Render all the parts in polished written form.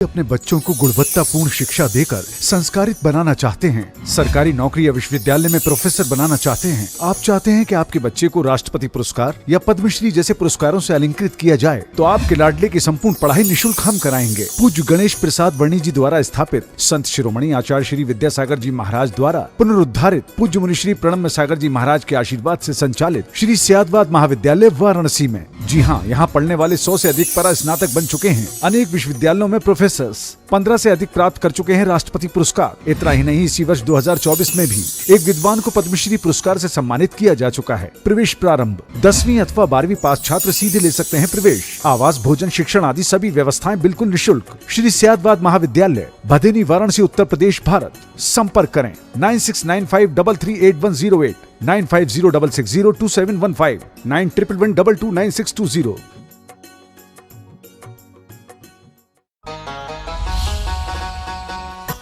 अपने बच्चों को गुणवत्तापूर्ण शिक्षा देकर संस्कारित बनाना चाहते हैं, सरकारी नौकरी या विश्वविद्यालय में प्रोफेसर बनाना चाहते हैं, आप चाहते हैं कि आपके बच्चे को राष्ट्रपति पुरस्कार या पद्मश्री जैसे पुरस्कारों से अलंकृत किया जाए, तो आपके लाडले की संपूर्ण पढ़ाई निःशुल्क हम कराएंगे। पूज्य गणेश प्रसाद वर्णी जी द्वारा स्थापित संत शिरोमणि आचार्य श्री विद्यासागर जी महाराज द्वारा पुनरुद्धारित पूज्य मुनि श्री प्रणम्य सागर जी महाराज के आशीर्वाद से संचालित श्री सियादवाद महाविद्यालय वाराणसी में। जी हाँ, यहाँ पढ़ने वाले 100 से अधिक परा स्नातक बन चुके हैं। अनेक विश्वविद्यालयों में प्रोफेसर्स 15 से अधिक प्राप्त कर चुके हैं राष्ट्रपति पुरस्कार। इतना ही नहीं, इसी वर्ष 2024 में भी एक विद्वान को पद्मश्री पुरस्कार से सम्मानित किया जा चुका है। प्रवेश प्रारंभ 10वीं अथवा 12वीं पास छात्र सीधे ले सकते हैं प्रवेश। आवास, भोजन, शिक्षण आदि सभी व्यवस्थाएं बिल्कुल निःशुल्क। श्री सियादवाद महाविद्यालय, भदेनी, वाराणसी, उत्तर प्रदेश, भारत। संपर्क करें 9695338108, 9506602715, 9111229620।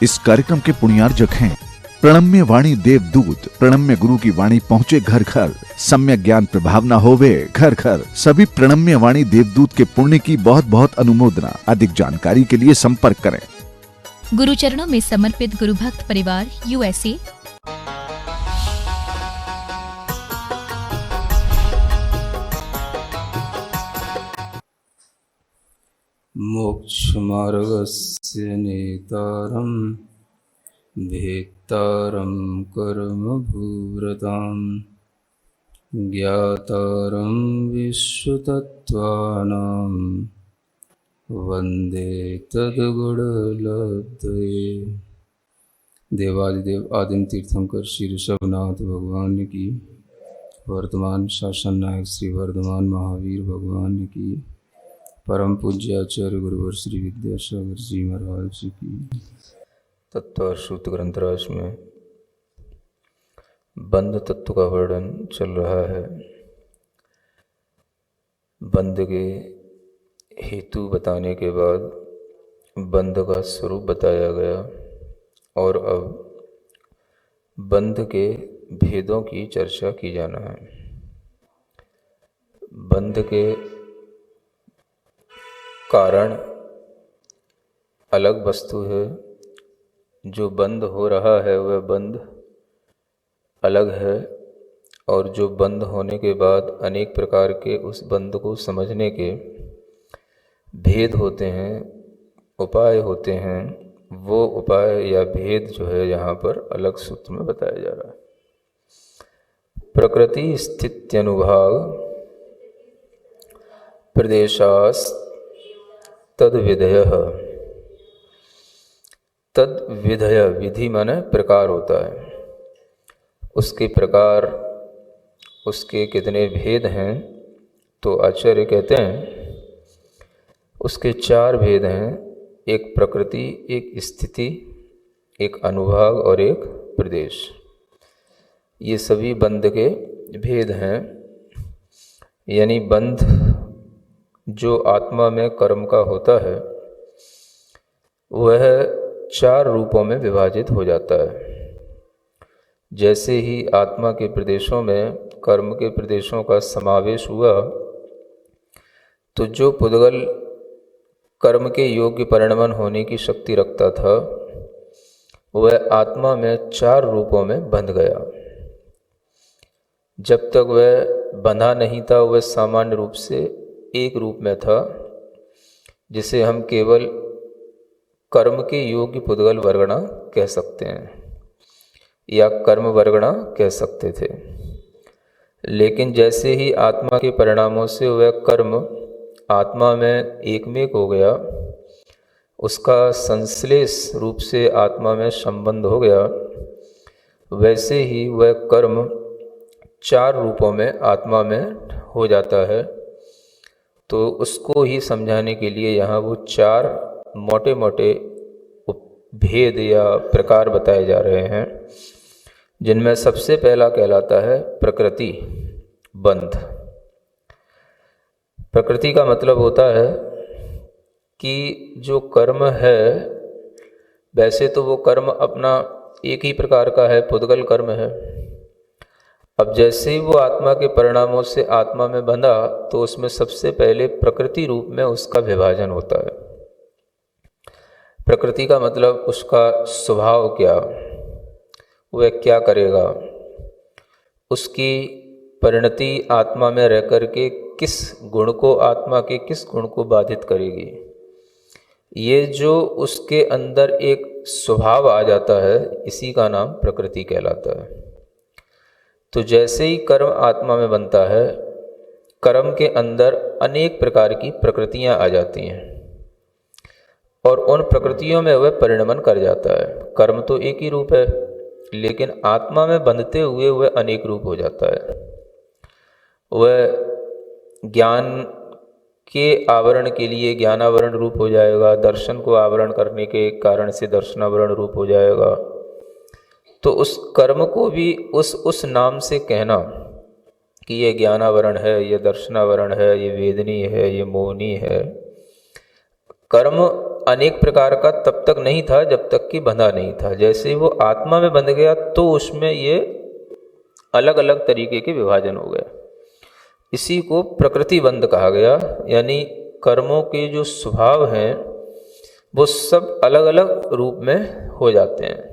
इस कार्यक्रम के पुण्यार्जक हैं प्रणम्य वाणी देवदूत। प्रणम्य गुरु की वाणी पहुंचे घर घर, सम्यक ज्ञान प्रभावना होवे घर घर। सभी प्रणम्य वाणी देवदूत के पुण्य की बहुत बहुत अनुमोदना। अधिक जानकारी के लिए संपर्क करें। गुरु चरणों में समर्पित गुरु भक्त परिवार, USA। मोक्षमार्गस्य नेतारं भेत्तारं कर्मभूरतां ज्ञातारं विश्वतत्त्वानां वन्दे तद्गुणलब्धये। देवादिदेव आदिम तीर्थंकर श्री ऋषभनाथ भगवान की, वर्तमान शासन नायक श्री वर्धमान महावीर भगवान की, परम पूज्य आचार्य गुरुवर श्री विद्यासागर जी महाराज जी की। तत्व सूत्र ग्रंथराज में बंध तत्व का वर्णन चल रहा है। बंध के हेतु बताने के बाद बंध का स्वरूप बताया गया और अब बंध के भेदों की चर्चा की जाना है। बंध के कारण अलग वस्तु है, जो बंद हो रहा है वह बंद अलग है, और जो बंद होने के बाद अनेक प्रकार के उस बंद को समझने के भेद होते हैं, उपाय होते हैं। वो उपाय या भेद जो है यहाँ पर अलग सूत्र में बताया जा रहा है। प्रकृति स्थित्यनुभाग प्रदेशास तद्विधय। तद्विधय, विधि माने प्रकार होता है। उसके प्रकार, उसके कितने भेद हैं, तो आचार्य कहते हैं उसके 4 भेद हैं। एक प्रकृति, एक स्थिति, एक अनुभाग और एक प्रदेश। ये सभी बंध के भेद हैं। यानी बंध जो आत्मा में कर्म का होता है वह 4 रूपों में विभाजित हो जाता है। जैसे ही आत्मा के प्रदेशों में कर्म के प्रदेशों का समावेश हुआ, तो जो पुद्गल कर्म के योग्य परिणमन होने की शक्ति रखता था वह आत्मा में 4 रूपों में बंध गया। जब तक वह बंधा नहीं था वह सामान्य रूप से एक रूप में था, जिसे हम केवल कर्म के योग्य पुद्गल वर्गणा कह सकते हैं या कर्म वर्गणा कह सकते थे। लेकिन जैसे ही आत्मा के परिणामों से वह कर्म आत्मा में एकमेक हो गया, उसका संश्लेष रूप से आत्मा में संबंध हो गया, वैसे ही वह कर्म 4 रूपों में आत्मा में हो जाता है। तो उसको ही समझाने के लिए यहाँ वो 4 मोटे मोटे भेद या प्रकार बताए जा रहे हैं, जिनमें सबसे पहला कहलाता है प्रकृति बंध। प्रकृति का मतलब होता है कि जो कर्म है, वैसे तो वो कर्म अपना एक ही प्रकार का है, पुद्गल कर्म है। अब जैसे ही वो आत्मा के परिणामों से आत्मा में बंधा, तो उसमें सबसे पहले प्रकृति रूप में उसका विभाजन होता है। प्रकृति का मतलब उसका स्वभाव क्या, वह क्या करेगा, उसकी परिणति आत्मा में रह कर के किस गुण को, आत्मा के किस गुण को बाधित करेगी। ये जो उसके अंदर एक स्वभाव आ जाता है, इसी का नाम प्रकृति कहलाता है। तो जैसे ही कर्म आत्मा में बनता है, कर्म के अंदर अनेक प्रकार की प्रकृतियां आ जाती हैं और उन प्रकृतियों में वह परिणमन कर जाता है। कर्म तो एक ही रूप है, लेकिन आत्मा में बंधते हुए वह अनेक रूप हो जाता है। वह ज्ञान के आवरण के लिए ज्ञानावरण रूप हो जाएगा, दर्शन को आवरण करने के कारण से दर्शनावरण रूप हो जाएगा। तो उस कर्म को भी उस नाम से कहना कि ये ज्ञानावरण है, ये दर्शनावरण है, ये वेदनी है, ये मोहनी है। कर्म अनेक प्रकार का तब तक नहीं था जब तक कि बंधा नहीं था। जैसे ही वो आत्मा में बंध गया तो उसमें ये अलग अलग तरीके के विभाजन हो गए। इसी को प्रकृति बंध कहा गया, यानी कर्मों के जो स्वभाव हैं वो सब अलग अलग रूप में हो जाते हैं।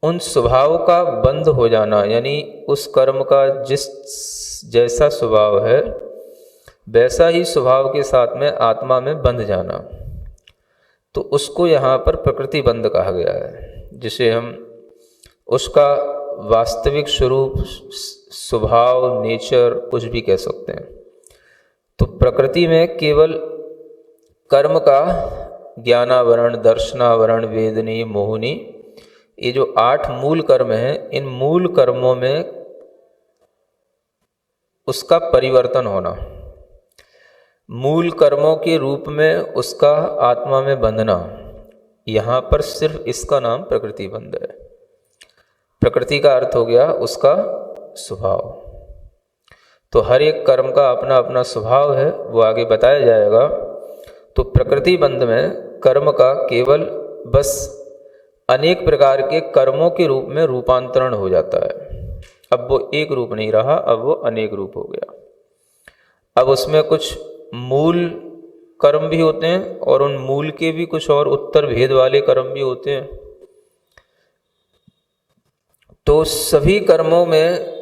उन स्वभाव का बंद हो जाना, यानी उस कर्म का जिस जैसा स्वभाव है वैसा ही स्वभाव के साथ में आत्मा में बंध जाना, तो उसको यहाँ पर प्रकृति बंध कहा गया है, जिसे हम उसका वास्तविक स्वरूप, स्वभाव, नेचर कुछ भी कह सकते हैं। तो प्रकृति में केवल कर्म का ज्ञानावरण, दर्शनावरण, वेदनी, मोहनी, ये जो 8 मूल कर्म हैं, इन मूल कर्मों में उसका परिवर्तन होना, मूल कर्मों के रूप में उसका आत्मा में बंधना, यहाँ पर सिर्फ इसका नाम प्रकृति बंध है। प्रकृति का अर्थ हो गया उसका स्वभाव। तो हर एक कर्म का अपना अपना स्वभाव है, वो आगे बताया जाएगा। तो प्रकृति बंध में कर्म का केवल बस अनेक प्रकार के कर्मों के रूप में रूपांतरण हो जाता है। अब वो एक रूप नहीं रहा, अब वो अनेक रूप हो गया। अब उसमें कुछ मूल कर्म भी होते हैं और उन मूल के भी कुछ और उत्तर भेद वाले कर्म भी होते हैं। तो सभी कर्मों में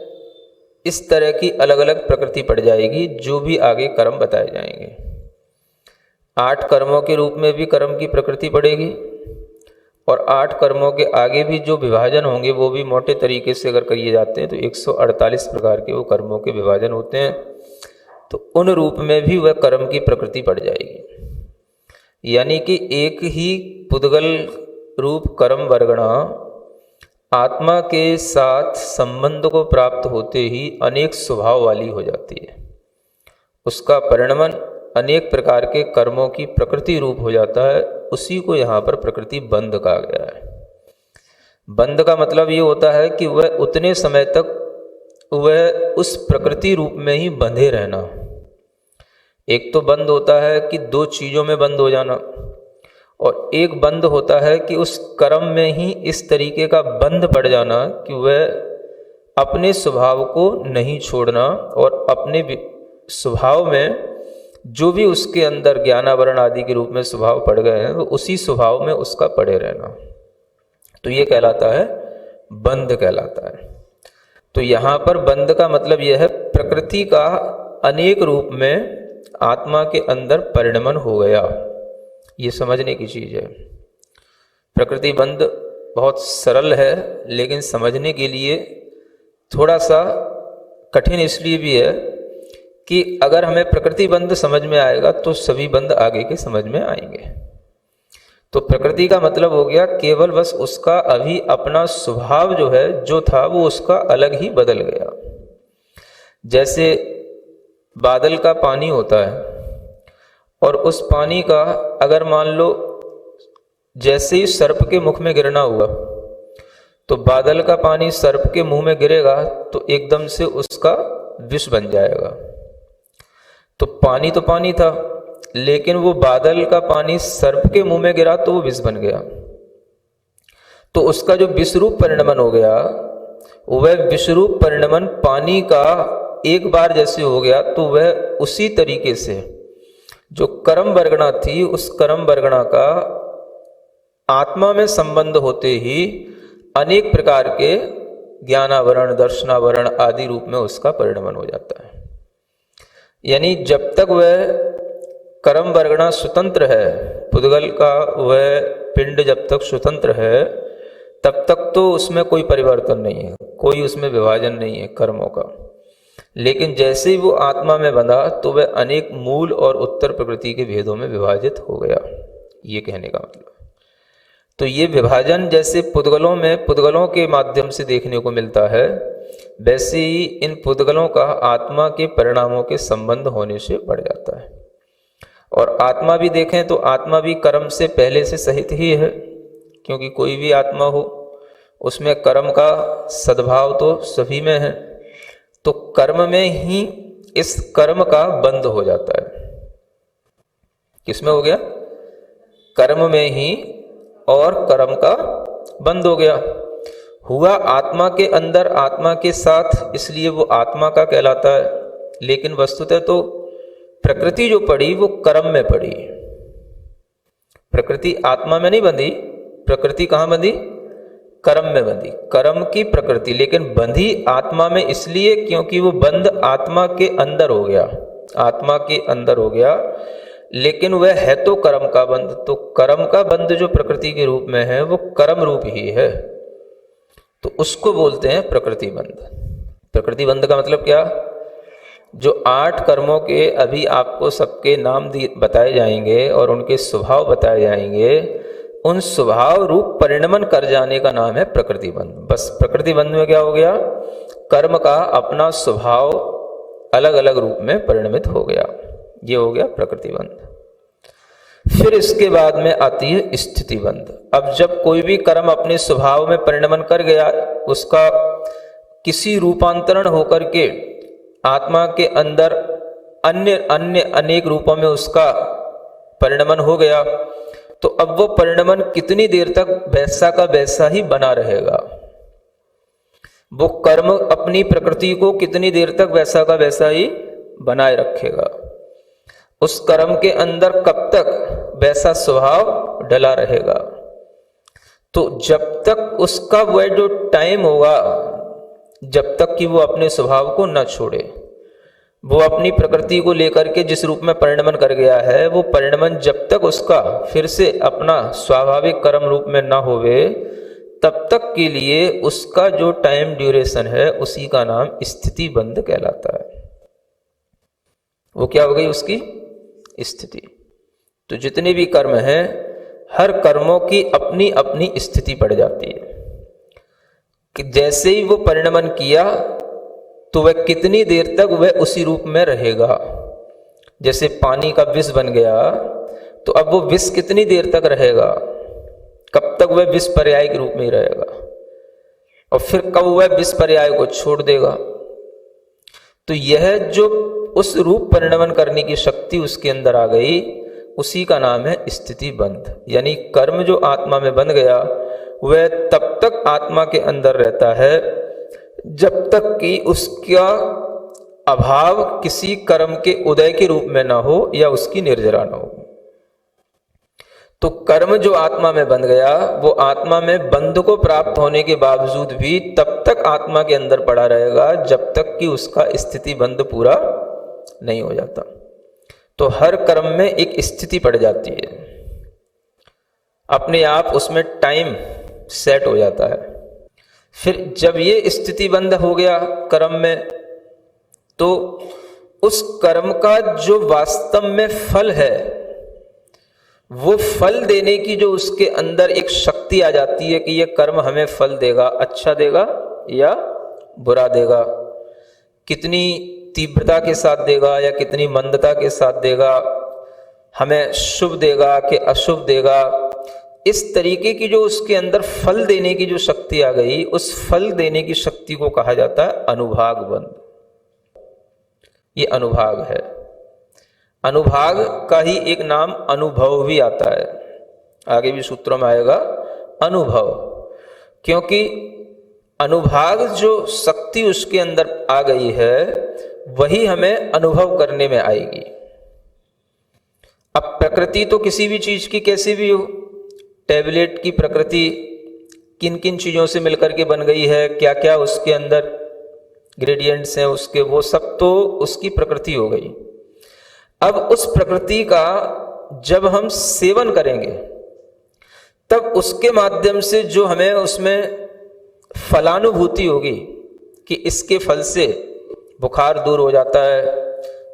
इस तरह की अलग अलग प्रकृति पड़ जाएगी, जो भी आगे कर्म बताए जाएंगे। 8 कर्मों के रूप में भी कर्म की प्रकृति पड़ेगी और 8 कर्मों के आगे भी जो विभाजन होंगे वो भी मोटे तरीके से अगर किए जाते हैं तो 148 प्रकार के वो कर्मों के विभाजन होते हैं। तो उन रूप में भी वह कर्म की प्रकृति पड़ जाएगी। यानी कि एक ही पुद्गल रूप कर्म वर्गणा आत्मा के साथ संबंध को प्राप्त होते ही अनेक स्वभाव वाली हो जाती है। उसका परिणमन अनेक प्रकार के कर्मों की प्रकृति रूप हो जाता है। उसी को यहाँ पर प्रकृति बंध कहा गया है। बंध का मतलब ये होता है कि वह उतने समय तक वह उस प्रकृति रूप में ही बंधे रहना। एक तो बंद होता है कि 2 चीज़ों में बंद हो जाना, और एक बंद होता है कि उस कर्म में ही इस तरीके का बंध पड़ जाना कि वह अपने स्वभाव को नहीं छोड़ना और अपने स्वभाव में जो भी उसके अंदर ज्ञानावरण आदि के रूप में स्वभाव पड़ गए हैं वो उसी स्वभाव में उसका पड़े रहना। तो ये कहलाता है बंध कहलाता है। तो यहाँ पर बंध का मतलब यह है प्रकृति का अनेक रूप में आत्मा के अंदर परिणमन हो गया। ये समझने की चीज़ है। प्रकृति बंध बहुत सरल है, लेकिन समझने के लिए थोड़ा सा कठिन इसलिए भी है कि अगर हमें प्रकृति बंध समझ में आएगा तो सभी बंध आगे के समझ में आएंगे। तो प्रकृति का मतलब हो गया केवल बस उसका अभी अपना स्वभाव जो है जो था वो उसका अलग ही बदल गया। जैसे बादल का पानी होता है और उस पानी का अगर मान लो जैसे ही सर्प के मुख में गिरना हुआ तो बादल का पानी सर्प के मुंह में गिरेगा तो एकदम से उसका विष बन जाएगा। तो पानी था, लेकिन वो बादल का पानी सर्प के मुंह में गिरा तो वो विष बन गया। तो उसका जो विषरूप परिणमन हो गया, वह विषरूप परिणमन पानी का एक बार जैसे हो गया तो वह उसी तरीके से जो कर्म वर्गणा थी उस कर्म वर्गणा का आत्मा में संबंध होते ही अनेक प्रकार के ज्ञानावरण, दर्शनावरण आदि रूप में उसका परिणमन हो जाता है। यानी जब तक वह कर्म वर्गणा स्वतंत्र है, पुद्गल का वह पिंड जब तक स्वतंत्र है, तब तक तो उसमें कोई परिवर्तन नहीं है, कोई उसमें विभाजन नहीं है कर्मों का। लेकिन जैसे ही वो आत्मा में बंधा तो वह अनेक मूल और उत्तर प्रकृति के भेदों में विभाजित हो गया, ये कहने का मतलब। तो ये विभाजन जैसे पुद्गलों में पुद्गलों के माध्यम से देखने को मिलता है, वैसे ही इन पुद्गलों का आत्मा के परिणामों के संबंध होने से बढ़ जाता है। और आत्मा भी देखें तो आत्मा भी कर्म से पहले से सहित ही है, क्योंकि कोई भी आत्मा हो उसमें कर्म का सद्भाव तो सभी में है। तो कर्म में ही इस कर्म का बंध हो जाता है। किसमें हो गया? कर्म में ही, और कर्म का बंध हो गया। हुआ आत्मा के अंदर, आत्मा के साथ, इसलिए वो आत्मा का कहलाता है। लेकिन वस्तुतः तो प्रकृति जो पड़ी वो कर्म में पड़ी। प्रकृति आत्मा में नहीं बंधी, प्रकृति कहाँ बंधी? कर्म में बंधी, कर्म की प्रकृति। लेकिन बंधी आत्मा में इसलिए क्योंकि वो बंध आत्मा के अंदर हो गया, आत्मा के अंदर हो गया। लेकिन वह है तो कर्म का बंध। तो कर्म का बंध जो प्रकृति के रूप में है वो कर्म रूप ही है, तो उसको बोलते हैं प्रकृति बंध। प्रकृति बंध का मतलब क्या? जो 8 कर्मों के अभी आपको सबके नाम बताए जाएंगे और उनके स्वभाव बताए जाएंगे, उन स्वभाव रूप परिणमन कर जाने का नाम है प्रकृति बंध। बस प्रकृति बंध में क्या हो गया? कर्म का अपना स्वभाव अलग अलग रूप में परिणमित हो गया, ये हो गया प्रकृति बंध। फिर इसके बाद में आती है स्थिति बंध। अब जब कोई भी कर्म अपने स्वभाव में परिणमन कर गया, उसका किसी रूपांतरण होकर के आत्मा के अंदर अन्य अनेक रूपों में उसका परिणमन हो गया, तो अब वो परिणमन कितनी देर तक वैसा का वैसा ही बना रहेगा? वो कर्म अपनी प्रकृति को कितनी देर तक वैसा का वैसा ही बनाए रखेगा? उस कर्म के अंदर कब तक वैसा स्वभाव डला रहेगा? तो जब तक उसका वह जो टाइम होगा, जब तक कि वो अपने स्वभाव को न छोड़े, वो अपनी प्रकृति को लेकर के जिस रूप में परिणमन कर गया है, वो परिणमन जब तक उसका फिर से अपना स्वाभाविक कर्म रूप में न होवे, तब तक के लिए उसका जो टाइम ड्यूरेशन है उसी का नाम स्थिति बंध कहलाता है। वो क्या हो गई? उसकी स्थिति। तो जितने भी कर्म हैं, हर कर्मों की अपनी अपनी स्थिति पड़ जाती है कि जैसे ही वो परिणमन किया तो वह कितनी देर तक वह उसी रूप में रहेगा। जैसे पानी का विष बन गया, तो अब वो विष कितनी देर तक रहेगा? कब तक वह विष पर्याय के रूप में ही रहेगा, और फिर कब वह विष पर्याय को छोड़ देगा। तो यह जो उस रूप परिणमन करने की शक्ति उसके अंदर आ गई, उसी का नाम है स्थिति बंध। यानी कर्म जो आत्मा में बंध गया, वह तब तक आत्मा के अंदर रहता है जब तक कि उसका अभाव किसी कर्म के उदय के रूप में ना हो या उसकी निर्जरा ना हो। तो कर्म जो आत्मा में बंध गया, वो आत्मा में बंध को प्राप्त होने के बावजूद भी तब तक आत्मा के अंदर पड़ा रहेगा जब तक कि उसका स्थिति बंध पूरा नहीं हो जाता। तो हर कर्म में एक स्थिति पड़ जाती है, अपने आप उसमें टाइम सेट हो जाता है। फिर जब ये स्थिति बंध हो गया कर्म में, तो उस कर्म का जो वास्तव में फल है, वो फल देने की जो उसके अंदर एक शक्ति आ जाती है कि ये कर्म हमें फल देगा, अच्छा देगा या बुरा देगा, कितनी तीव्रता के साथ देगा या कितनी मंदता के साथ देगा, हमें शुभ देगा कि अशुभ देगा। इस तरीके की जो उसके अंदर फल देने की जो शक्ति आ गई, उस फल देने की शक्ति को कहा जाता है अनुभाग बंध। ये अनुभाग है। अनुभाग का ही एक नाम अनुभव भी आता है, आगे भी सूत्रों में आएगा अनुभव, क्योंकि अनुभाग जो शक्ति उसके अंदर आ गई है वही हमें अनुभव करने में आएगी। अब प्रकृति तो किसी भी चीज की कैसी भी हो, टैबलेट की प्रकृति किन किन चीज़ों से मिलकर के बन गई है, क्या क्या उसके अंदर ग्रेडियंट्स हैं उसके, वो सब तो उसकी प्रकृति हो गई। अब उस प्रकृति का जब हम सेवन करेंगे तब उसके माध्यम से जो हमें उसमें फलानुभूति होगी कि इसके फल से बुखार दूर हो जाता है,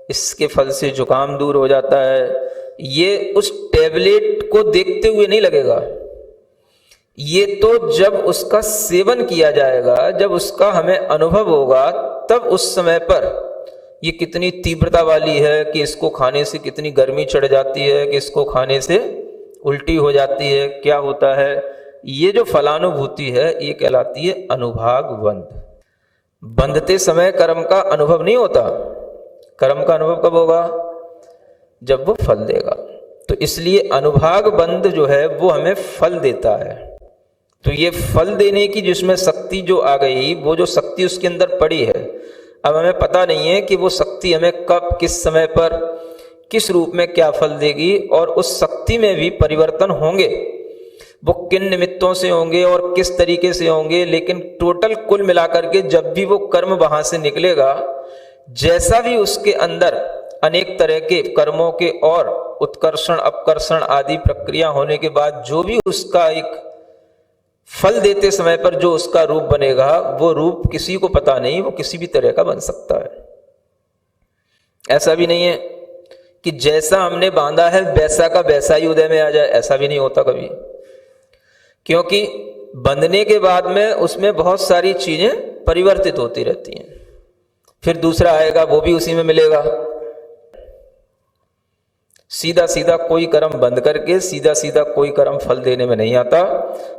इसके फल से जुकाम दूर हो जाता है, ये उस टैबलेट को देखते हुए नहीं लगेगा। ये तो जब उसका सेवन किया जाएगा, जब उसका हमें अनुभव होगा, तब उस समय पर ये कितनी तीव्रता वाली है, कि इसको खाने से कितनी गर्मी चढ़ जाती है, कि इसको खाने से उल्टी हो जाती है, क्या होता है, ये जो फलानुभूति है ये कहलाती है अनुभाग बंध। बंधते समय कर्म का अनुभव नहीं होता। कर्म का अनुभव कब होगा? जब वो फल देगा। तो इसलिए अनुभाग बंध जो है वो हमें फल देता है। तो ये फल देने की जिसमें शक्ति जो आ गई, वो जो शक्ति उसके अंदर पड़ी है, अब हमें पता नहीं है कि वो शक्ति हमें कब, किस समय पर, किस रूप में क्या फल देगी, और उस शक्ति में भी परिवर्तन होंगे, वो किन निमित्तों से होंगे और किस तरीके से होंगे। लेकिन टोटल कुल मिलाकर के जब भी वो कर्म वहां से निकलेगा, जैसा भी उसके अंदर अनेक तरह के कर्मों के और उत्कर्षण अपकर्षण आदि प्रक्रिया होने के बाद जो भी उसका एक फल देते समय पर जो उसका रूप बनेगा, वो रूप किसी को पता नहीं, वो किसी भी तरह का बन सकता है। ऐसा भी नहीं है कि जैसा हमने बांधा है वैसा का वैसा ही उदय में आ जाए, ऐसा भी नहीं होता कभी। क्योंकि बंधने के बाद में उसमें बहुत सारी चीजें परिवर्तित होती रहती हैं, फिर दूसरा आएगा वो भी उसी में मिलेगा। सीधा सीधा कोई कर्म बंद करके सीधा सीधा कोई कर्म फल देने में नहीं आता।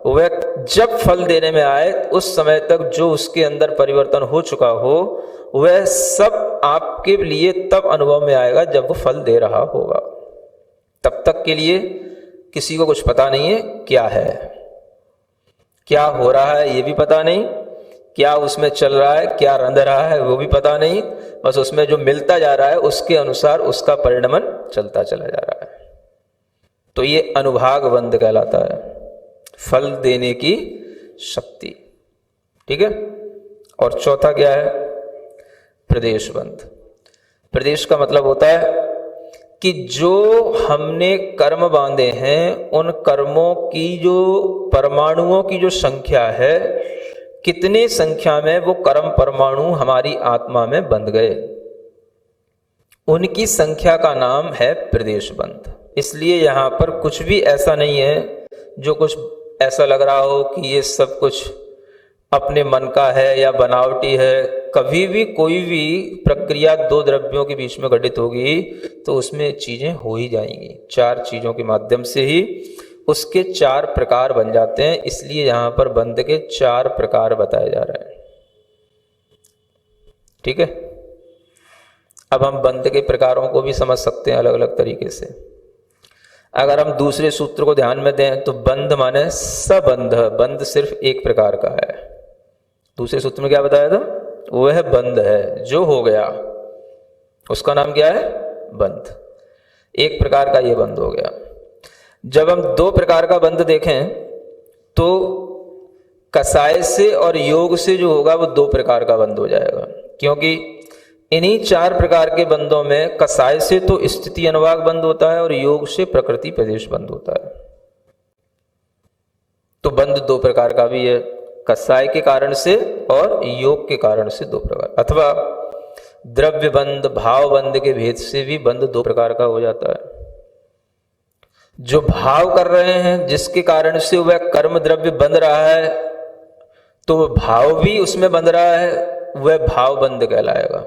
वह जब फल देने में आए उस समय तक जो उसके अंदर परिवर्तन हो चुका हो, वह सब आपके लिए तब अनुभव में आएगा जब वो फल दे रहा होगा। तब तक के लिए किसी को कुछ पता नहीं है क्या है, क्या हो रहा है ये भी पता नहीं, क्या उसमें चल रहा है, क्या रंध रहा है वो भी पता नहीं। बस उसमें जो मिलता जा रहा है उसके अनुसार उसका परिणमन चलता चला जा रहा है। तो ये अनुभाग बंध कहलाता है, फल देने की शक्ति। ठीक है। और चौथा क्या है? प्रदेश बंध। प्रदेश का मतलब होता है कि जो हमने कर्म बांधे हैं, उन कर्मों की जो परमाणुओं की जो संख्या है, कितने संख्या में वो कर्म परमाणु हमारी आत्मा में बंध गए, उनकी संख्या का नाम है प्रदेश बंध। इसलिए यहाँ पर कुछ भी ऐसा नहीं है जो कुछ ऐसा लग रहा हो कि ये सब कुछ अपने मन का है या बनावटी है। कभी भी कोई भी प्रक्रिया दो द्रव्यों के बीच में घटित होगी तो उसमें चीजें हो ही जाएंगी। चार चीजों के माध्यम से ही उसके चार प्रकार बन जाते हैं। इसलिए यहां पर बंध के चार प्रकार बताए जा रहे हैं। ठीक है। अब हम बंध के प्रकारों को भी समझ सकते हैं अलग अलग तरीके से। अगर हम दूसरे सूत्र को ध्यान में दें तो बंध माने सबंध, बंध सिर्फ एक प्रकार का है। दूसरे सूत्र में क्या बताया था? वह बंध है जो हो गया, उसका नाम क्या है? बंध। एक प्रकार का यह बंध हो गया। जब हम दो प्रकार का बंध देखें तो कसाय से और योग से जो होगा वो दो प्रकार का बंध हो जाएगा। क्योंकि इन्हीं चार प्रकार के बंधों में कसाय से तो स्थिति अनुभाग बंध होता है और योग से प्रकृति प्रदेश बंध होता है। तो बंध दो प्रकार का भी है, कसाय के कारण से और योग के कारण से दो प्रकार, अथवा द्रव्य बंध भाव बंध के भेद से भी बंध दो प्रकार का हो जाता है। जो भाव कर रहे हैं जिसके कारण से वह कर्म द्रव्य बंध रहा है, तो वह भाव भी उसमें बंध रहा है, वह भाव बंध कहलाएगा।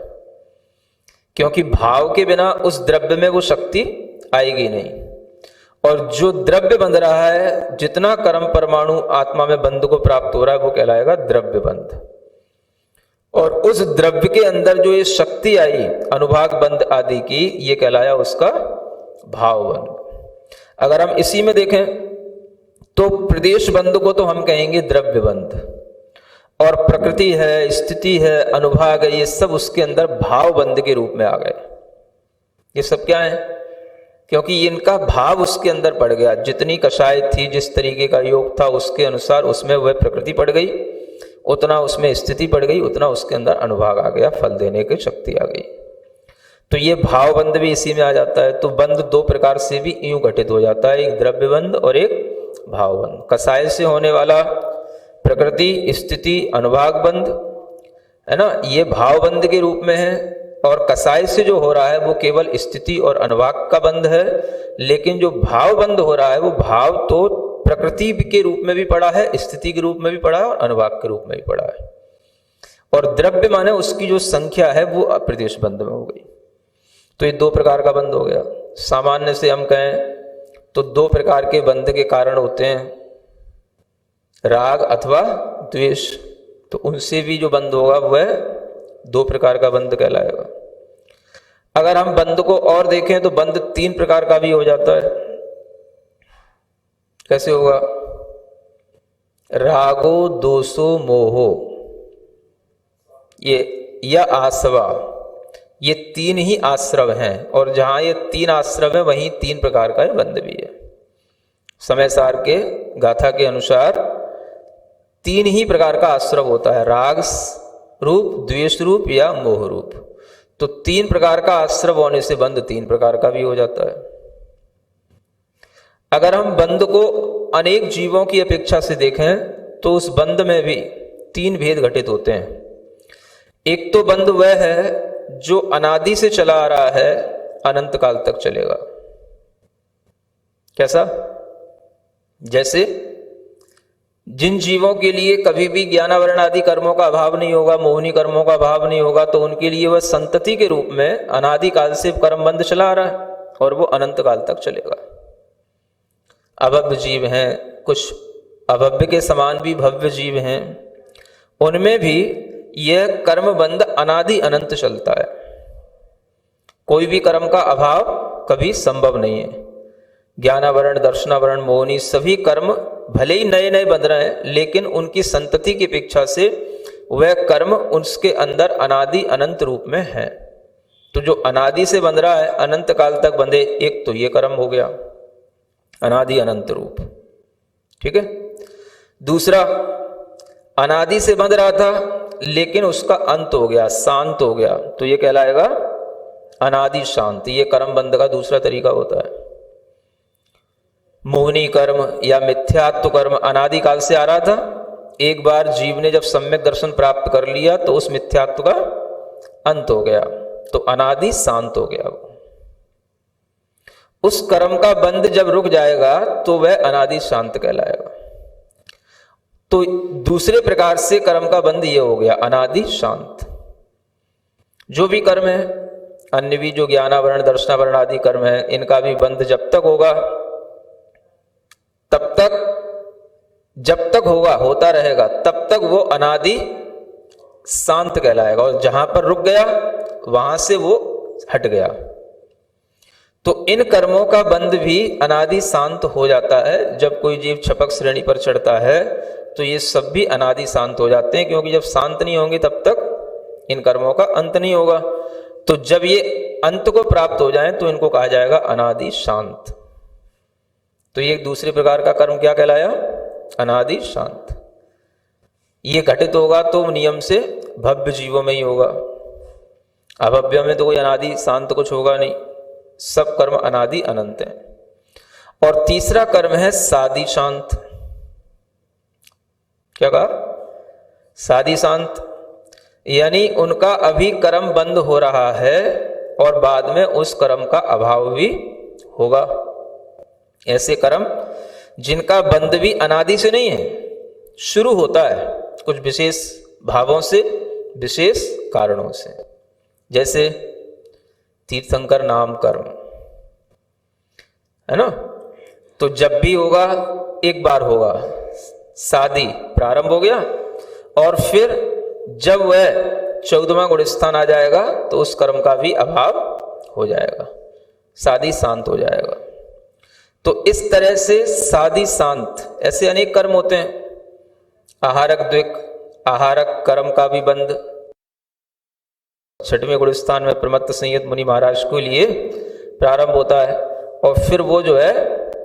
क्योंकि भाव के बिना उस द्रव्य में वो शक्ति आएगी नहीं। और जो द्रव्य बंध रहा है, जितना कर्म परमाणु आत्मा में बंध को प्राप्त हो रहा है, वो कहलाएगा द्रव्य बंध। और उस द्रव्य के अंदर जो ये शक्ति आई अनुभाग बंध आदि की, ये कहलाया उसका भाव बंध। अगर हम इसी में देखें तो प्रदेश बंध को तो हम कहेंगे द्रव्य बंध, और प्रकृति है, स्थिति है, अनुभाग है, ये सब उसके अंदर भाव बंध के रूप में आ गए। ये सब क्या है? क्योंकि इनका भाव उसके अंदर पड़ गया। जितनी कषाय थी, जिस तरीके का योग था, उसके अनुसार उसमें वह प्रकृति पड़ गई, उतना उसमें स्थिति पड़ गई, उतना उसके अंदर अनुभाग आ गया, फल देने की शक्ति आ गई। तो ये भाव बंध भी इसी में आ जाता है। तो बंध दो प्रकार से भी यूं घटित हो जाता है, एक द्रव्य बंध और एक भाव बंध। कषाय से होने वाला प्रकृति स्थिति अनुभाग बंध है ना, ये भाव बंध के रूप में है। और कषाय से जो हो रहा है वो केवल स्थिति और अनुभाग का बंध है। लेकिन जो भाव बंध हो रहा है वो भाव तो प्रकृति के रूप में भी पड़ा है, स्थिति के रूप में भी पड़ा है और अनुभाग के रूप में भी पड़ा है। और द्रव्य माने उसकी जो संख्या है वो अप्रदेश बंध में हो गई। तो ये दो प्रकार का बंध हो गया। सामान्य से हम कहें तो दो प्रकार के बंध के कारण होते हैं, राग अथवा द्वेष। तो उनसे भी जो बंध होगा वह दो प्रकार का बंध कहलाएगा। अगर हम बंध को और देखें तो बंध तीन प्रकार का भी हो जाता है। कैसे होगा? रागो दोषो मोहो, ये या आसवा, ये तीन ही आश्रव हैं। और जहां ये तीन आश्रव है वहीं तीन प्रकार का बंध भी है। समय सार के गाथा के अनुसार तीन ही प्रकार का आश्रव होता है, राग रूप, द्वेष रूप या मोह रूप। तो तीन प्रकार का आश्रव होने से बंध तीन प्रकार का भी हो जाता है। अगर हम बंध को अनेक जीवों की अपेक्षा से देखें तो उस बंध में भी तीन भेद घटित होते हैं। एक तो बंध वह है जो अनादि से चला आ रहा है, अनंत काल तक चलेगा। कैसा? जैसे जिन जीवों के लिए कभी भी ज्ञानावरण आदि कर्मों का अभाव नहीं होगा, मोहनी कर्मों का अभाव नहीं होगा, तो उनके लिए वह संतति के रूप में अनादि काल से कर्म बंध चला आ रहा है और वो अनंत काल तक चलेगा। अभव्य जीव हैं, कुछ अभव्य के समान भी भव्य जीव हैं, उनमें भी यह कर्म बंध अनादि अनंत चलता है। कोई भी कर्म का अभाव कभी संभव नहीं है। ज्ञानावरण, दर्शनावरण, मोहनी सभी कर्म भले ही नए नए बंध रहे हैं, लेकिन उनकी संतति की अपेक्षा से वह कर्म उसके अंदर अनादि अनंत रूप में है। तो जो अनादि से बंध रहा है, अनंत काल तक बंधे, एक तो ये कर्म हो गया अनादि अनंत रूप, ठीक है। दूसरा, अनादि से बंध रहा था लेकिन उसका अंत हो गया, शांत हो गया, तो ये कहलाएगा अनादि शांत। ये कर्म बंध का दूसरा तरीका होता है। मोहनी कर्म या मिथ्यात्व कर्म अनादि काल से आ रहा था, एक बार जीव ने जब सम्यक दर्शन प्राप्त कर लिया तो उस मिथ्यात्व का अंत हो गया, तो अनादि शांत हो गया। उस कर्म का बंध जब रुक जाएगा तो वह अनादि शांत कहलाएगा। तो दूसरे प्रकार से कर्म का बंध ये हो गया अनादि शांत। जो भी कर्म है, अन्य भी जो ज्ञानावरण, दर्शनावरण आदि कर्म है, इनका भी बंध जब तक होगा तब तक, जब तक होगा, होता रहेगा, तब तक वो अनादि शांत कहलाएगा। और जहां पर रुक गया वहां से वो हट गया। तो इन कर्मों का बंध भी अनादि शांत हो जाता है। जब कोई जीव छपक श्रेणी पर चढ़ता है तो ये सब भी अनादि शांत हो जाते हैं, क्योंकि जब शांत नहीं होंगे तब तक इन कर्मों का अंत नहीं होगा। तो जब ये अंत को प्राप्त हो जाएं तो इनको कहा जाएगा अनादि शांत। तो ये दूसरे प्रकार का कर्म क्या कहलाया? अनादि शांत। ये घटित होगा तो नियम से भव्य जीवों में ही होगा, अभव्य में तो कोई अनादि शांत कुछ होगा नहीं। सब कर्म अनादि अनंत हैं। और तीसरा कर्म है सादि शांत। क्या कहा? सादि शांत, यानी उनका अभी कर्म बंद हो रहा है और बाद में उस कर्म का अभाव भी होगा। ऐसे कर्म जिनका बंध भी अनादि से नहीं है, शुरू होता है कुछ विशेष भावों से, विशेष कारणों से। जैसे तीर्थंकर नाम कर्म है ना, तो जब भी होगा एक बार होगा, शादी प्रारंभ हो गया, और फिर जब वह 14वां गुण स्थान आ जाएगा तो उस कर्म का भी अभाव हो जाएगा, शादी शांत हो जाएगा। तो इस तरह से सादि शांत ऐसे अनेक कर्म होते हैं। आहारक द्विक, आहारक कर्म का भी बंध 6वें गुण स्थान में प्रमत्त संयत मुनि महाराज के लिए प्रारंभ होता है। और फिर वो जो है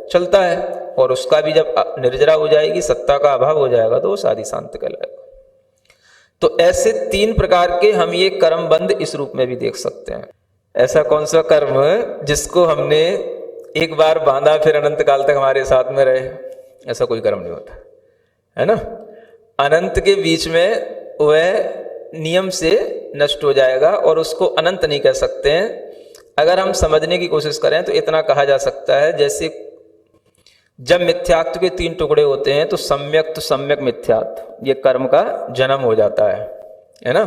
चलता है, और उसका भी जब निर्जरा हो जाएगी, सत्ता का अभाव हो जाएगा, तो वो साधी शांत कहलाएगा। तो ऐसे 3 प्रकार के हम ये कर्म बंध इस रूप में भी देख सकते हैं। ऐसा कौन सा कर्म जिसको हमने एक बार बांधा फिर अनंत काल तक हमारे साथ में रहे? ऐसा कोई कर्म नहीं होता, है ना। अनंत के बीच में वह नियम से नष्ट हो जाएगा और उसको अनंत नहीं कह सकते हैं। अगर हम समझने की कोशिश करें तो इतना कहा जा सकता है, जैसे जब मिथ्यात्व के 3 टुकड़े होते हैं तो सम्यक मिथ्यात्व, ये कर्म का जन्म हो जाता है ना।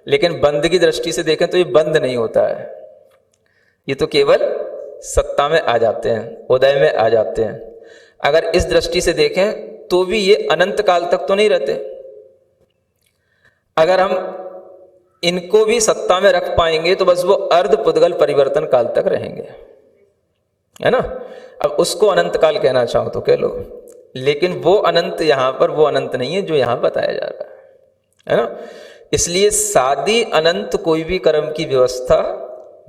लेकिन बंध की दृष्टि से देखें तो ये बंध नहीं होता है, ये तो केवल सत्ता में आ जाते हैं, उदय में आ जाते हैं। अगर इस दृष्टि से देखें तो भी ये अनंत काल तक तो नहीं रहते। अगर हम इनको भी सत्ता में रख पाएंगे तो बस वो अर्ध पुद्गल परिवर्तन काल तक रहेंगे, है ना। अब उसको अनंत काल कहना चाहो तो कह लो, लेकिन वो अनंत यहां पर वो अनंत नहीं है जो यहां बताया जा रहा है ना। इसलिए सादी अनंत कोई भी कर्म की व्यवस्था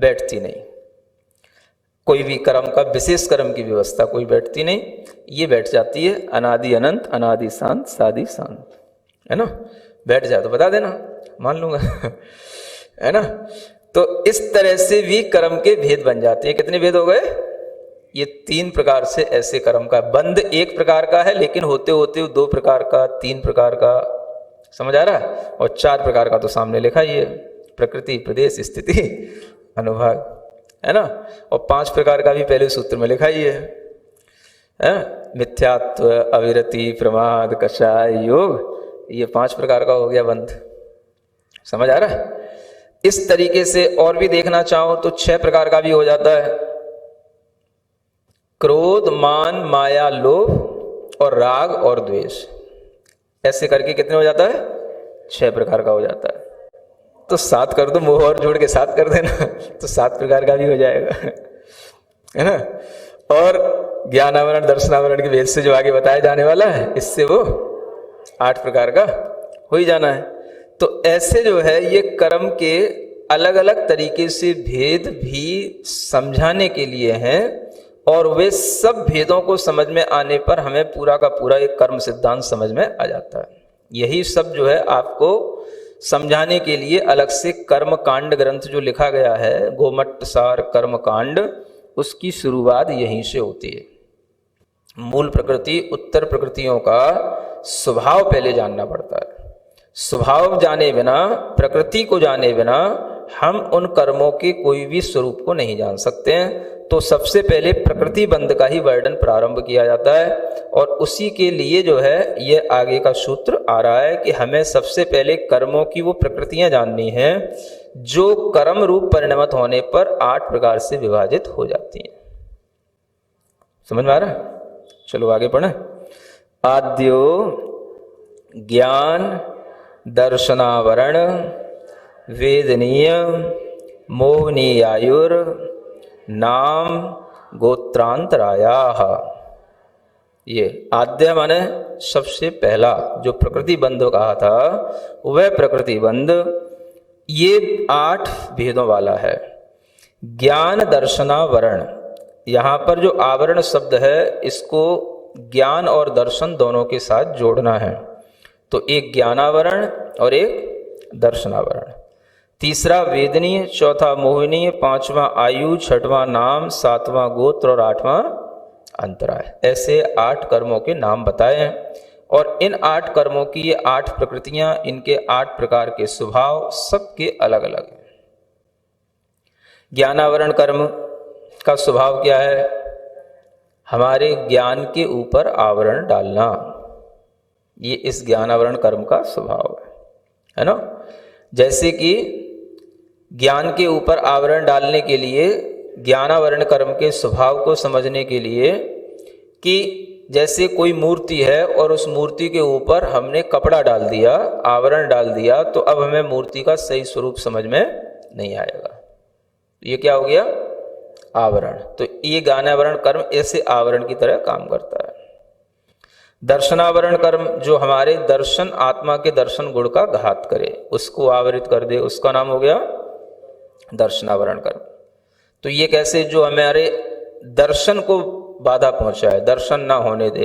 बैठती नहीं, कोई भी कर्म का विशेष कर्म की व्यवस्था कोई बैठती नहीं, ये बैठ जाती है अनादि अनंत, अनादि शांत, सादि शांत, है ना। बैठ जाए तो बता देना, मान लूंगा है ना। तो इस तरह से भी कर्म के भेद बन जाते हैं। कितने भेद हो गए? ये 3 प्रकार से ऐसे कर्म का बंध एक प्रकार का है, लेकिन होते होते 2 प्रकार का, 3 प्रकार का, समझ आ रहा है। और 4 प्रकार का तो सामने लिखा ही है, प्रकृति, प्रदेश, स्थिति, अनुभाग, है ना। और 5 प्रकार का भी पहले सूत्र में लिखा ही है, मिथ्यात्व, अविरति, प्रमाद, कषाय, योग, ये 5 प्रकार का हो गया बंध। समझ आ रहा है। इस तरीके से और भी देखना चाहो तो 6 प्रकार का भी हो जाता है, क्रोध, मान, माया, लोभ और राग और द्वेष। ऐसे करके कितने हो जाता है? 6 प्रकार का हो जाता है। तो 7 कर दो, मोह और जोड़ के 7 कर देना तो 7 प्रकार का भी हो जाएगा, है ना। और ज्ञानावरण, दर्शनावरण के भेद से जो आगे बताया जाने वाला है, इससे वो 8 प्रकार का हो ही जाना है। तो ऐसे जो है ये कर्म के अलग अलग तरीके से भेद भी समझाने के लिए हैं, और वे सब भेदों को समझ में आने पर हमें पूरा का पूरा एक कर्म सिद्धांत समझ में आ जाता है। यही सब जो है आपको समझाने के लिए अलग से कर्म कांड ग्रंथ जो लिखा गया है, गोमट्ट सार कर्म कांड, उसकी शुरुआत यहीं से होती है। मूल प्रकृति, उत्तर प्रकृतियों का स्वभाव पहले जानना पड़ता है। स्वभाव जाने बिना, प्रकृति को जाने बिना हम उन कर्मों के कोई भी स्वरूप को नहीं जान सकते हैं। तो सबसे पहले प्रकृति बंध का ही वर्णन प्रारंभ किया जाता है, और उसी के लिए जो है ये आगे का सूत्र आ रहा है कि हमें सबसे पहले कर्मों की वो प्रकृतियां जाननी हैं जो कर्म रूप परिणमित होने पर 8 प्रकार से विभाजित हो जाती हैं। समझ में आ रहा है? चलो आगे पढ़ें। आद्यो ज्ञान दर्शनावरण वेदनीय मोहनीयायुर नाम गोत्रांतरायाः। ये आद्य माने सबसे पहला जो प्रकृति बंध कहा था, वह प्रकृति बंध ये 8 भेदों वाला है। ज्ञान दर्शनावरण, यहाँ पर जो आवरण शब्द है इसको ज्ञान और दर्शन दोनों के साथ जोड़ना है। तो एक ज्ञानावरण और एक दर्शनावरण। तीसरा वेदनीय, चौथा मोहिनीय, 5वां आयु, 6वां नाम, 7वां गोत्र और 8वां अंतराय। ऐसे 8 कर्मों के नाम बताए हैं, और इन 8 कर्मों की ये 8 प्रकृतियां, इनके 8 प्रकार के स्वभाव सबके अलग अलग हैं। ज्ञानावरण कर्म का स्वभाव क्या है? हमारे ज्ञान के ऊपर आवरण डालना, ये इस ज्ञानावरण कर्म का स्वभाव है ना। जैसे कि ज्ञान के ऊपर आवरण डालने के लिए, ज्ञानावरण कर्म के स्वभाव को समझने के लिए, कि जैसे कोई मूर्ति है और उस मूर्ति के ऊपर हमने कपड़ा डाल दिया, आवरण डाल दिया, तो अब हमें मूर्ति का सही स्वरूप समझ में नहीं आएगा। ये क्या हो गया? आवरण। तो ये ज्ञानावरण कर्म ऐसे आवरण की तरह काम करता है। दर्शनावरण कर्म जो हमारे दर्शन, आत्मा के दर्शन गुण का घात करे, उसको आवरित कर दे, उसका नाम हो गया दर्शनावरण कर्म। तो ये कैसे? जो हमारे दर्शन को बाधा पहुंचाए, दर्शन ना होने दे,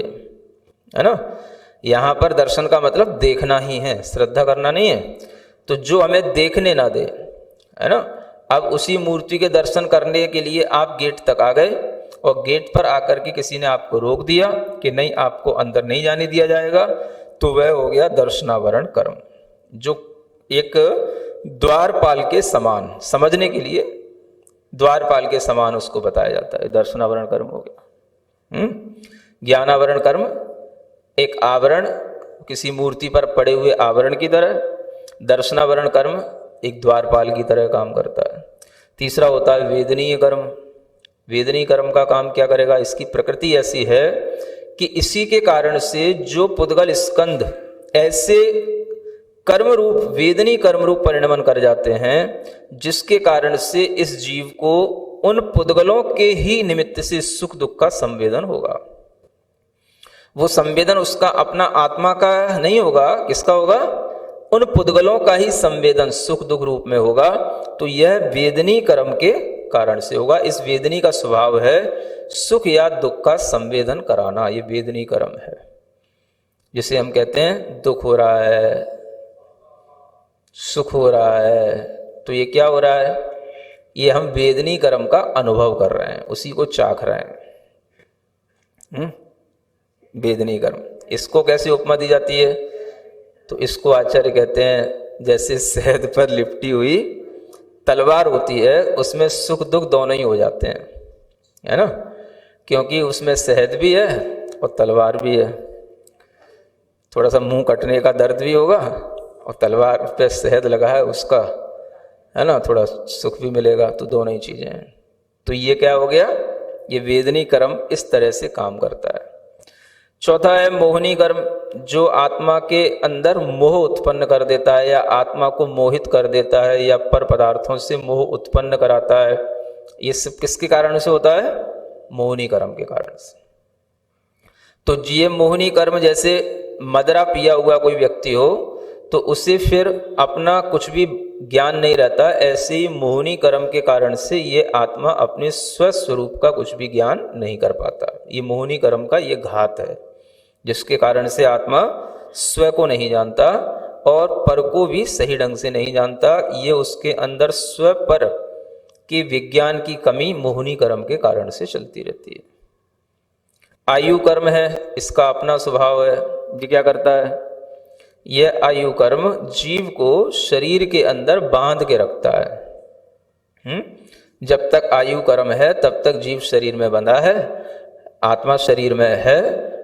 है ना। यहाँ पर दर्शन का मतलब देखना ही है, श्रद्धा करना नहीं है। तो जो हमें देखने ना दे, है ना। अब उसी मूर्ति के दर्शन करने के लिए आप गेट तक आ गए और गेट पर आकर के किसी ने आपको रोक दिया कि नहीं, आपको अंदर नहीं जाने दिया जाएगा, तो वह हो गया दर्शनावरण कर्म, जो एक द्वारपाल के समान, समझने के लिए द्वारपाल के समान उसको बताया जाता है, दर्शनावरण कर्म हो गया। ज्ञानावरण कर्म एक आवरण, किसी मूर्ति पर पड़े हुए आवरण की तरह, दर्शनावरण कर्म एक द्वारपाल की तरह काम करता है। तीसरा होता है वेदनीय कर्म। वेदनीय कर्म का काम क्या करेगा, इसकी प्रकृति ऐसी है कि इसी के कारण से जो पुद्गल स्कंध ऐसे कर्म रूप, वेदनीय कर्म रूप परिणमन कर जाते हैं, जिसके कारण से इस जीव को उन पुद्गलों के ही निमित्त से सुख दुख का संवेदन होगा। वो संवेदन उसका अपना आत्मा का नहीं होगा, किसका होगा, उन पुद्गलों का ही संवेदन सुख दुख रूप में होगा। तो यह वेदनीय कर्म के कारण से होगा। इस वेदनी का स्वभाव है सुख या दुख का संवेदन कराना, ये वेदनी कर्म है। जिसे हम कहते हैं दुख हो रहा है, सुख हो रहा है, तो ये क्या हो रहा है, ये हम वेदनी कर्म का अनुभव कर रहे हैं, उसी को चाख रहे हैं। वेदनी कर्म, इसको कैसे उपमा दी जाती है, तो इसको आचार्य कहते हैं जैसे शहद पर लिपटी हुई तलवार होती है, उसमें सुख दुख दोनों ही हो जाते हैं, है ना। क्योंकि उसमें शहद भी है और तलवार भी है। थोड़ा सा मुंह कटने का दर्द भी होगा और तलवार पे शहद लगा है उसका, है ना, थोड़ा सुख भी मिलेगा। तो दोनों ही चीजें हैं। तो ये क्या हो गया, ये वेदनी कर्म इस तरह से काम करता है। चौथा है मोहनी कर्म, जो आत्मा के अंदर मोह उत्पन्न कर देता है या आत्मा को मोहित कर देता है या पर पदार्थों से मोह उत्पन्न कराता है। ये सब किसके कारण से होता है, मोहनी कर्म के कारण से। तो ये मोहनी कर्म, जैसे मदरा पिया हुआ कोई व्यक्ति हो तो उसे फिर अपना कुछ भी ज्ञान नहीं रहता, ऐसे ही मोहनी कर्म के कारण से ये आत्मा अपने स्वस्वरूप का कुछ भी ज्ञान नहीं कर पाता। ये मोहनी कर्म का ये घात है, जिसके कारण से आत्मा स्व को नहीं जानता और पर को भी सही ढंग से नहीं जानता। ये उसके अंदर स्व पर के विज्ञान की कमी मोहनी कर्म के कारण से चलती रहती है। आयु कर्म है, इसका अपना स्वभाव है। ये क्या करता है, यह आयु कर्म जीव को शरीर के अंदर बांध के रखता है। जब तक आयु कर्म है तब तक जीव शरीर में बंधा है, आत्मा शरीर में है,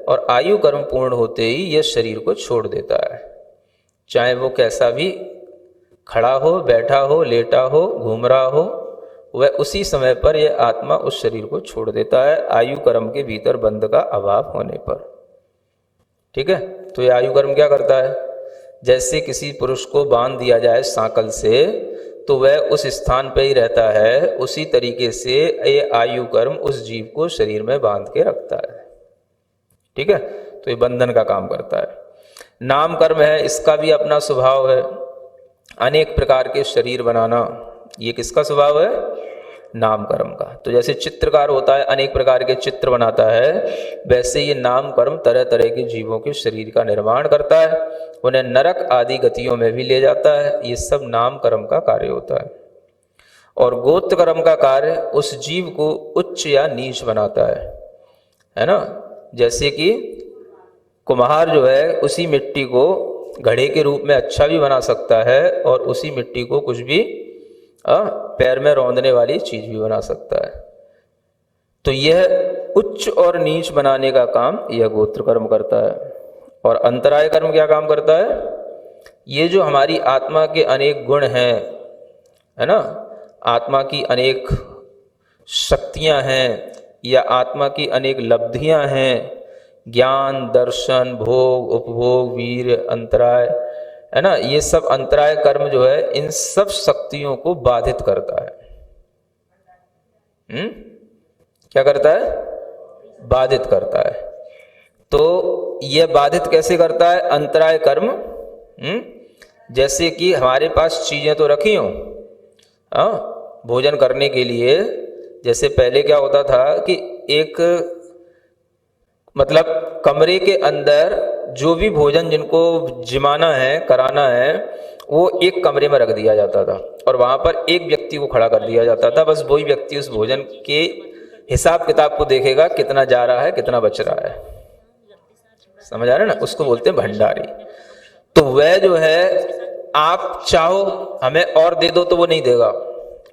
और आयु कर्म पूर्ण होते ही यह शरीर को छोड़ देता है। चाहे वो कैसा भी खड़ा हो, बैठा हो, लेटा हो, घूम रहा हो, वह उसी समय पर यह आत्मा उस शरीर को छोड़ देता है, आयु कर्म के भीतर बंध का अभाव होने पर। ठीक है। तो यह आयु कर्म क्या करता है, जैसे किसी पुरुष को बांध दिया जाए सांकल से तो वह उस स्थान पर ही रहता है, उसी तरीके से ये आयु कर्म उस जीव को शरीर में बांध के रखता है। ठीक है। तो ये बंधन का काम करता है। नाम कर्म है, इसका भी अपना स्वभाव है, अनेक प्रकार के शरीर बनाना। ये किसका स्वभाव है, नाम कर्म का। तो जैसे चित्रकार होता है, अनेक प्रकार के चित्र बनाता है, वैसे ये नाम कर्म तरह तरह के जीवों के शरीर का निर्माण करता है, उन्हें नरक आदि गतियों में भी ले जाता है। ये सब नाम कर्म का कार्य होता है। और गोत्र कर्म का कार्य उस जीव को उच्च या नीच बनाता है ना। जैसे कि कुम्हार जो है उसी मिट्टी को घड़े के रूप में अच्छा भी बना सकता है और उसी मिट्टी को कुछ भी पैर में रौंदने वाली चीज भी बना सकता है। तो यह उच्च और नीच बनाने का काम यह गोत्र कर्म करता है। और अंतराय कर्म क्या काम करता है, ये जो हमारी आत्मा के अनेक गुण हैं, है ना, आत्मा की अनेक शक्तियां हैं या आत्मा की अनेक लब्धियां हैं, ज्ञान, दर्शन, भोग, उपभोग, वीर, अंतराय, है ना, ये सब अंतराय कर्म जो है इन सब शक्तियों को बाधित करता है। क्या करता है, बाधित करता है। तो यह बाधित कैसे करता है, अंतराय कर्म। जैसे कि हमारे पास चीजें तो रखी हों भोजन करने के लिए, जैसे पहले क्या होता था कि एक मतलब कमरे के अंदर जो भी भोजन जिनको जिमाना है, कराना है, वो एक कमरे में रख दिया जाता था और वहाँ पर एक व्यक्ति को खड़ा कर दिया जाता था। बस वही व्यक्ति उस भोजन के हिसाब किताब को देखेगा, कितना जा रहा है, कितना बच रहा है। समझ आ रहा है ना? उसको बोलते हैं भंडारी। तो वह जो है, आप चाहो हमें और दे दो तो वो नहीं देगा।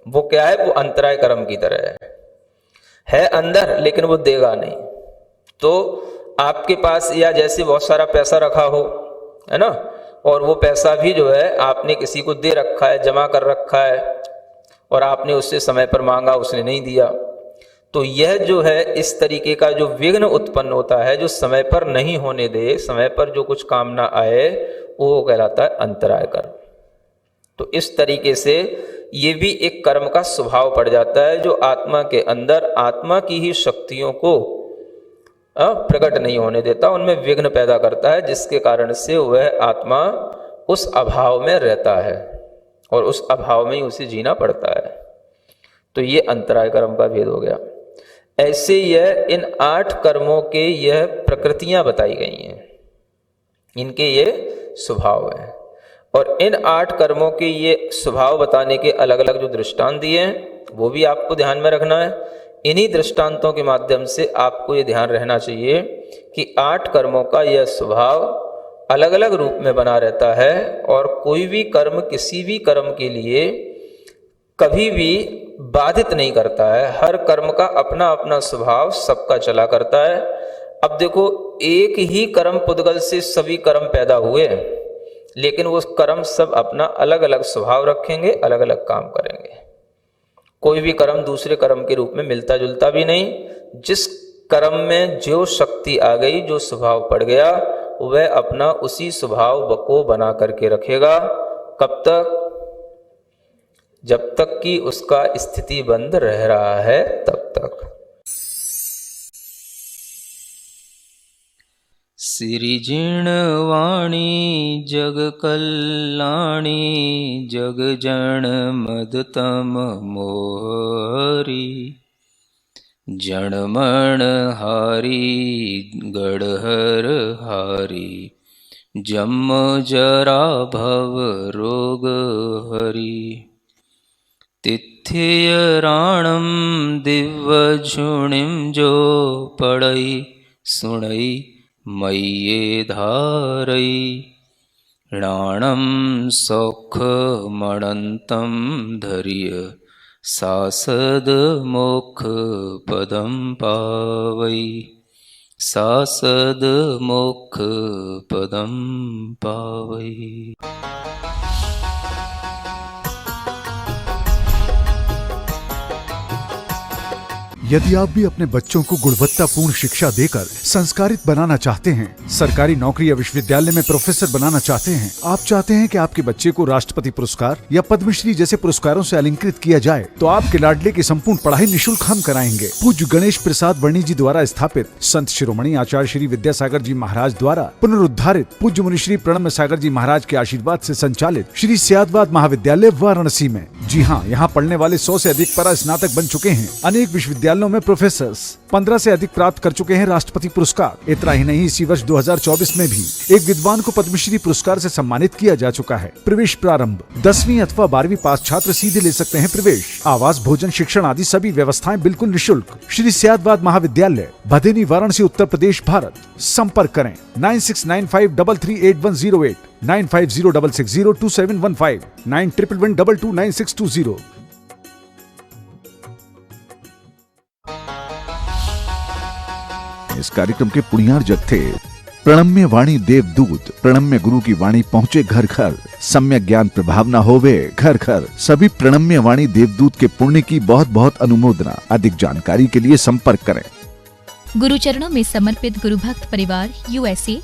वो क्या है? वो अंतराय कर्म की तरह है अंदर, लेकिन वो देगा नहीं। तो आपके पास या जैसे बहुत सारा पैसा रखा हो, है ना, और वो पैसा भी जो है आपने किसी को दे रखा है, जमा कर रखा है, और आपने उससे समय पर मांगा, उसने नहीं दिया, तो यह जो है इस तरीके का जो विघ्न उत्पन्न होता है, जो समय पर नहीं होने दे, समय पर जो कुछ काम ना आए, वो कहलाता है अंतराय कर्म। तो इस तरीके से ये भी एक कर्म का स्वभाव पड़ जाता है, जो आत्मा के अंदर आत्मा की ही शक्तियों को प्रकट नहीं होने देता, उनमें विघ्न पैदा करता है, जिसके कारण से वह आत्मा उस अभाव में रहता है और उस अभाव में ही उसे जीना पड़ता है। तो ये अंतराय कर्म का भेद हो गया। ऐसे यह इन 8 कर्मों के यह प्रकृतियां बताई गई हैं, इनके ये स्वभाव हैं, और इन 8 कर्मों के ये स्वभाव बताने के अलग अलग जो दृष्टांत दिए हैं, वो भी आपको ध्यान में रखना है। इन्हीं दृष्टांतों के माध्यम से आपको ये ध्यान रहना चाहिए कि 8 कर्मों का यह स्वभाव अलग अलग रूप में बना रहता है, और कोई भी कर्म किसी भी कर्म के लिए कभी भी बाधित नहीं करता है। हर कर्म का अपना अपना स्वभाव सबका चला करता है। अब देखो, एक ही कर्म पुद्गल से सभी कर्म पैदा हुए, लेकिन वो कर्म सब अपना अलग अलग स्वभाव रखेंगे, अलग अलग काम करेंगे। कोई भी कर्म दूसरे कर्म के रूप में मिलता जुलता भी नहीं। जिस कर्म में जो शक्ति आ गई, जो स्वभाव पड़ गया, वह अपना उसी स्वभाव को बना करके रखेगा। कब तक? जब तक कि उसका स्थिति बंद रह रहा है, तब तक। सिरिजिणवाणी जग कल्याणी जग जन मदतम मोहरी जनमण हारी गढ़हर हारी जम जरा भव रोग हरी तिथ्य राणम दिव्य झुणिम जो पढ़ई सुणई मय्ये धारई राणम सौख मणंतम धर्य सासद मोक्ष पदम पावई सासद मोक्ष पदम पावई। यदि आप भी अपने बच्चों को गुणवत्तापूर्ण शिक्षा देकर संस्कारित बनाना चाहते हैं, सरकारी नौकरी या विश्वविद्यालय में प्रोफेसर बनाना चाहते हैं, आप चाहते हैं कि आपके बच्चे को राष्ट्रपति पुरस्कार या पद्मश्री जैसे पुरस्कारों से अलंकृत किया जाए, तो आपके लाडले की संपूर्ण पढ़ाई निःशुल्क हम कराएंगे। पूज्य गणेश प्रसाद वर्णी जी द्वारा स्थापित संत शिरोमणि आचार्य श्री विद्यासागर जी महाराज द्वारा पुनरुद्धारित पूज्य मुनि श्री प्रणम्य सागर जी महाराज के आशीर्वाद से संचालित श्री सियादवाद महाविद्यालय वाराणसी में। जी हाँ, यहाँ पढ़ने वाले 100 से अधिक परा स्नातक बन चुके हैं। अनेक विश्वविद्यालयों में प्रोफेसर्स 15 से अधिक प्राप्त कर चुके हैं राष्ट्रपति पुरस्कार। इतना ही नहीं, इसी वर्ष 2024 में भी एक विद्वान को पद्मश्री पुरस्कार से सम्मानित किया जा चुका है। प्रवेश प्रारंभ 10वीं अथवा 12वीं पास छात्र सीधे ले सकते हैं प्रवेश। आवास, भोजन, शिक्षण आदि सभी व्यवस्थाएं बिल्कुल निःशुल्क। श्री सियादवाद महाविद्यालय, भदेनी, वाराणसी, उत्तर प्रदेश, भारत। संपर्क करें 9695338108, 9506602715, 9111229620। इस कार्यक्रम के पुण्यार्जक थे प्रणम्य वाणी देवदूत। प्रणम्य गुरु की वाणी पहुँचे घर घर, सम्यक ज्ञान प्रभावना होवे घर घर। सभी प्रणम्य वाणी देवदूत के पुण्य की बहुत बहुत अनुमोदना। अधिक जानकारी के लिए संपर्क करें। गुरुचरणों में समर्पित गुरु भक्त परिवार USA,